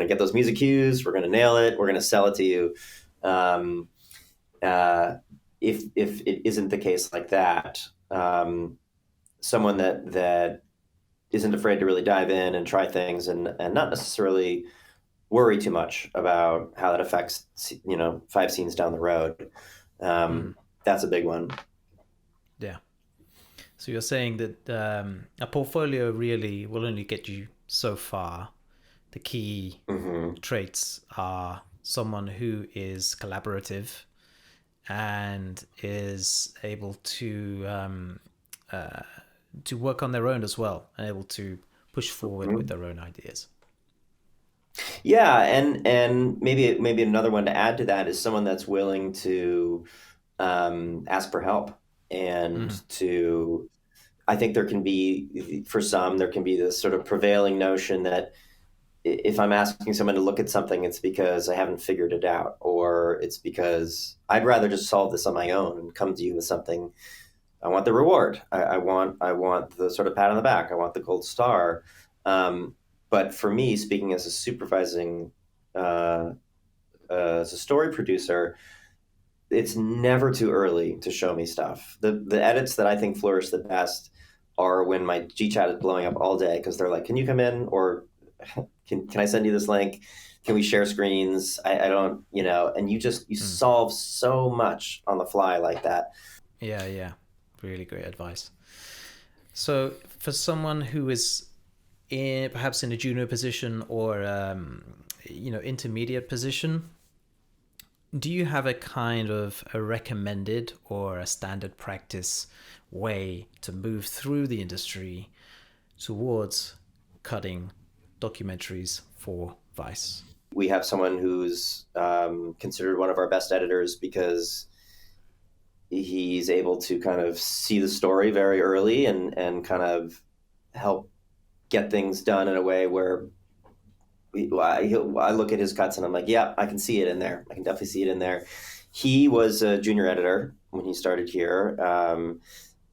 [SPEAKER 2] to get those music cues. We're going to nail it. We're going to sell it to you. If it isn't the case like that, someone that isn't afraid to really dive in and try things and not necessarily worry too much about how that affects, 5 scenes down the road. That's a big one.
[SPEAKER 1] Yeah. So you're saying that a portfolio really will only get you so far the key
[SPEAKER 2] Mm-hmm.
[SPEAKER 1] traits are someone who is collaborative and is able to work on their own as well, and able to push forward with their own ideas.
[SPEAKER 2] Yeah, and maybe another one to add to that is someone that's willing to ask for help and
[SPEAKER 1] Mm-hmm.
[SPEAKER 2] to. I think there can be, for some, there can be this sort of prevailing notion that if I'm asking someone to look at something, it's because I haven't figured it out, or it's because I'd rather just solve this on my own and come to you with something. I want the reward. I want the sort of pat on the back. I want the gold star. Um, but for me, speaking as a supervising, uh, as a story producer, it's never too early to show me stuff. The edits that I think flourish the best are when my GChat is blowing up all day because they're like, "Can you come in?" or "Can I send you this link? Can we share screens?" I don't, and you
[SPEAKER 1] Mm.
[SPEAKER 2] solve so much on the fly like that.
[SPEAKER 1] Yeah, yeah, really great advice. So for someone who is perhaps in a junior position or intermediate position, do you have a kind of a recommended or a standard practice way to move through the industry towards cutting documentaries for Vice?
[SPEAKER 2] We have someone who's considered one of our best editors because he's able to kind of see the story very early and kind of help get things done in a way where I look at his cuts and I'm like, yeah, I can see it in there. I can definitely see it in there. He was a junior editor when he started here,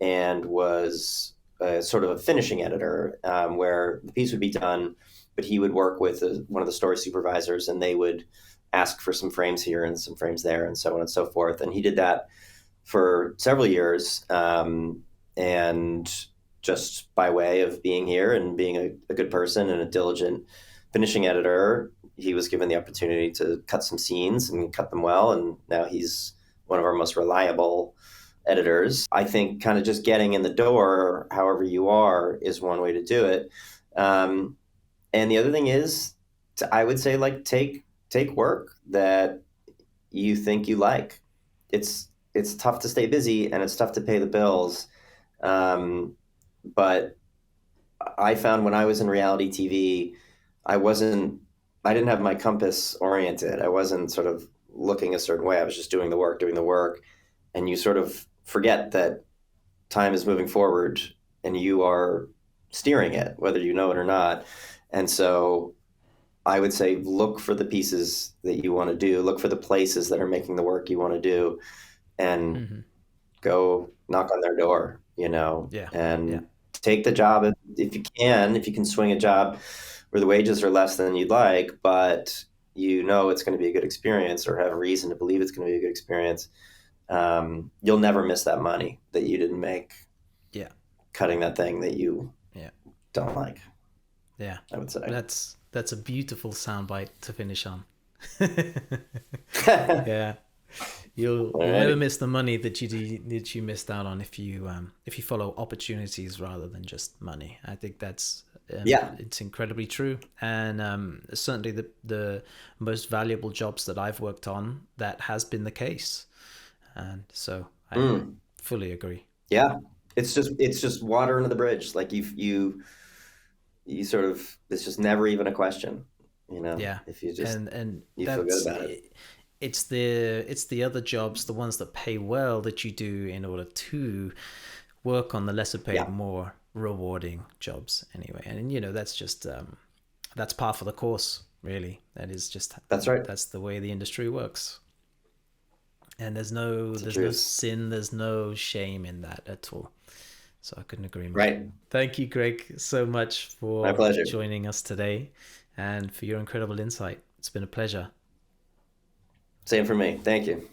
[SPEAKER 2] and was sort of a finishing editor, where the piece would be done, but he would work with one of the story supervisors, and they would ask for some frames here and some frames there, and so on and so forth. And he did that for several years, and just by way of being here and being a good person and a diligent finishing editor, he was given the opportunity to cut some scenes and cut them well. And now he's one of our most reliable editors. I think kind of just getting in the door, however you are, is one way to do it. And the other thing is, I would say, like, take work that you think you like. It's tough to stay busy and it's tough to pay the bills. But I found when I was in reality TV, I wasn't, I didn't have my compass oriented. I wasn't sort of looking a certain way. I was just doing the work. And you sort of forget that time is moving forward and you are steering it, whether you know it or not. And so I would say look for the pieces that you want to do, look for the places that are making the work you want to do, and
[SPEAKER 1] Mm-hmm.
[SPEAKER 2] go knock on their door,
[SPEAKER 1] Yeah, yeah,
[SPEAKER 2] and take the job if you can swing a job where the wages are less than you'd like, but it's going to be a good experience or have a reason to believe it's going to be a good experience. You'll never miss that money that you didn't make
[SPEAKER 1] yeah,
[SPEAKER 2] cutting that thing that you
[SPEAKER 1] yeah,
[SPEAKER 2] don't like,
[SPEAKER 1] yeah.
[SPEAKER 2] I would say.
[SPEAKER 1] That's a beautiful soundbite to finish on. Yeah, you'll never
[SPEAKER 2] Alrighty.
[SPEAKER 1] miss the money that you missed out on if you follow opportunities rather than just money. I think that's
[SPEAKER 2] Yeah.
[SPEAKER 1] it's incredibly true, and certainly the most valuable jobs that I've worked on, that has been the case, and so I
[SPEAKER 2] Mm.
[SPEAKER 1] fully agree.
[SPEAKER 2] Yeah. It's just water under the bridge. Like you sort of, it's just never even a question,
[SPEAKER 1] Yeah,
[SPEAKER 2] if you just,
[SPEAKER 1] and
[SPEAKER 2] you feel good
[SPEAKER 1] that's
[SPEAKER 2] about it.
[SPEAKER 1] it's the other jobs, the ones that pay well, that you do in order to work on the lesser paid,
[SPEAKER 2] Yeah,
[SPEAKER 1] more rewarding jobs anyway. And that's just that's par for the course, really. That is just
[SPEAKER 2] that's right.
[SPEAKER 1] that's the way the industry works. And there's no
[SPEAKER 2] It's the
[SPEAKER 1] there's no
[SPEAKER 2] truth.
[SPEAKER 1] sin, there's no shame in that at all. So I couldn't agree more.
[SPEAKER 2] Right.
[SPEAKER 1] Thank you, Greg, so much
[SPEAKER 2] My
[SPEAKER 1] for
[SPEAKER 2] pleasure.
[SPEAKER 1] joining us today and for your incredible insight. It's been a pleasure.
[SPEAKER 2] Same for me. Thank you.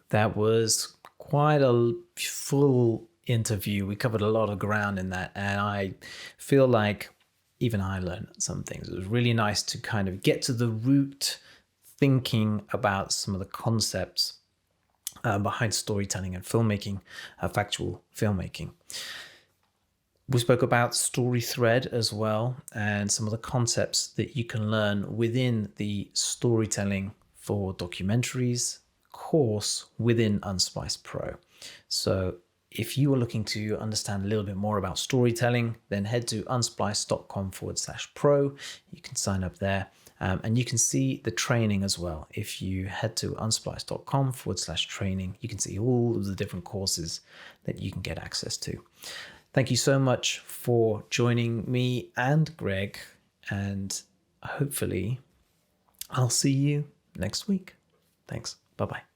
[SPEAKER 1] That was quite a full interview. We covered a lot of ground in that, and I feel like even I learned some things. It was really nice to kind of get to the root thinking about some of the concepts behind storytelling and filmmaking, factual filmmaking. We spoke about story thread as well, and some of the concepts that you can learn within the storytelling for documentaries course within Unsplice Pro. So if you are looking to understand a little bit more about storytelling, then head to unsplice.com/pro. You can sign up there. And you can see the training as well. If you head to unsplice.com/training, you can see all of the different courses that you can get access to. Thank you so much for joining me and Greg, and hopefully I'll see you next week. Thanks. Bye-bye.